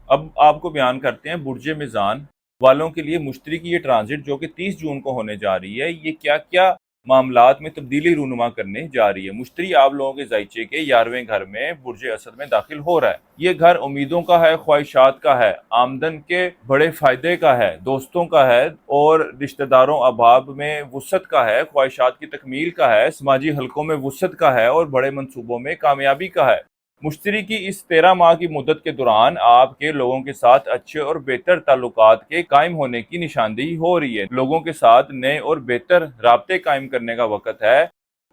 اب آپ کو بیان کرتے ہیں برج میزان والوں کے لیے مشتری کی یہ ٹرانزٹ جو کہ 30 جون کو ہونے جا رہی ہے، یہ کیا کیا معاملات میں تبدیلی رونما کرنے جا رہی ہے۔ مشتری آپ لوگوں کے ذائچے کے 11ویں گھر میں برج اسد میں داخل ہو رہا ہے۔ یہ گھر امیدوں کا ہے، خواہشات کا ہے، آمدن کے بڑے فائدے کا ہے، دوستوں کا ہے اور رشتہ داروں احباب میں وسعت کا ہے، خواہشات کی تکمیل کا ہے، سماجی حلقوں میں وسعت کا ہے اور بڑے منصوبوں میں کامیابی کا ہے۔ مشتری کی اس 13 ماہ کی مدت کے دوران آپ کے لوگوں کے ساتھ اچھے اور بہتر تعلقات کے قائم ہونے کی نشاندہی ہو رہی ہے۔ لوگوں کے ساتھ نئے اور بہتر رابطے قائم کرنے کا وقت ہے،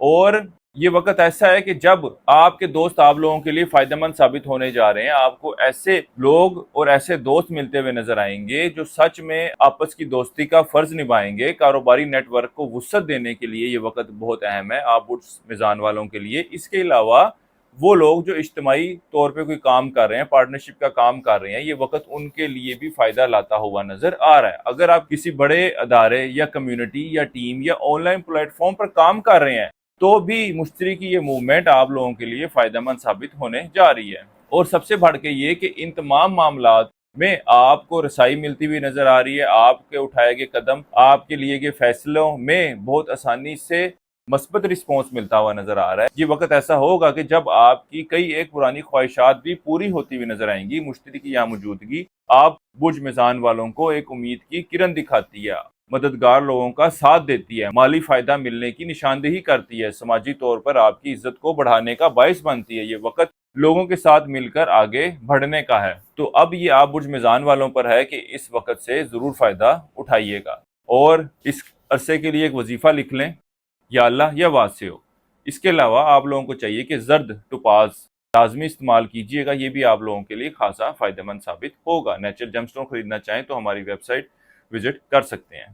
اور یہ وقت ایسا ہے کہ جب آپ کے دوست آپ لوگوں کے لیے فائدہ مند ثابت ہونے جا رہے ہیں۔ آپ کو ایسے لوگ اور ایسے دوست ملتے ہوئے نظر آئیں گے جو سچ میں آپس کی دوستی کا فرض نبھائیں گے۔ کاروباری نیٹ ورک کو وسعت دینے کے لیے یہ وقت بہت اہم ہے آپ برج میزان والوں کے لیے۔ اس کے علاوہ وہ لوگ جو اجتماعی طور پہ کوئی کام کر رہے ہیں، پارٹنرشپ کا کام کر رہے ہیں، یہ وقت ان کے لیے بھی فائدہ لاتا ہوا نظر آ رہا ہے۔ اگر آپ کسی بڑے ادارے یا کمیونٹی یا ٹیم یا آن لائن پلیٹ فارم پر کام کر رہے ہیں تو بھی مشتری کی یہ موومنٹ آپ لوگوں کے لیے فائدہ مند ثابت ہونے جا رہی ہے۔ اور سب سے بڑھ کے یہ کہ ان تمام معاملات میں آپ کو رسائی ملتی ہوئی نظر آ رہی ہے۔ آپ کے اٹھائے گئے قدم، آپ کے لیے گئے فیصلوں میں بہت آسانی سے مثبت رسپانس ملتا ہوا نظر آ رہا ہے۔ یہ وقت ایسا ہوگا کہ جب آپ کی کئی ایک پرانی خواہشات بھی پوری ہوتی ہوئی نظر آئیں گی۔ مشتری کی یہاں موجودگی آپ برج میزان والوں کو ایک امید کی کرن دکھاتی ہے، مددگار لوگوں کا ساتھ دیتی ہے، مالی فائدہ ملنے کی نشاندہی کرتی ہے، سماجی طور پر آپ کی عزت کو بڑھانے کا باعث بنتی ہے۔ یہ وقت لوگوں کے ساتھ مل کر آگے بڑھنے کا ہے۔ تو اب یہ آپ برج میزان والوں پر ہے کہ اس وقت سے ضرور فائدہ اٹھائیے گا، اور اس عرصے کے لیے ایک وظیفہ لکھ لیں، یا اللہ یا واسع ہو۔ اس کے علاوہ آپ لوگوں کو چاہیے کہ زرد ٹوپاز لازمی استعمال کیجیے گا، یہ بھی آپ لوگوں کے لیے خاصا فائدہ مند ثابت ہوگا۔ نیچرل جیم سٹون خریدنا چاہیں تو ہماری ویب سائٹ وزٹ کر سکتے ہیں۔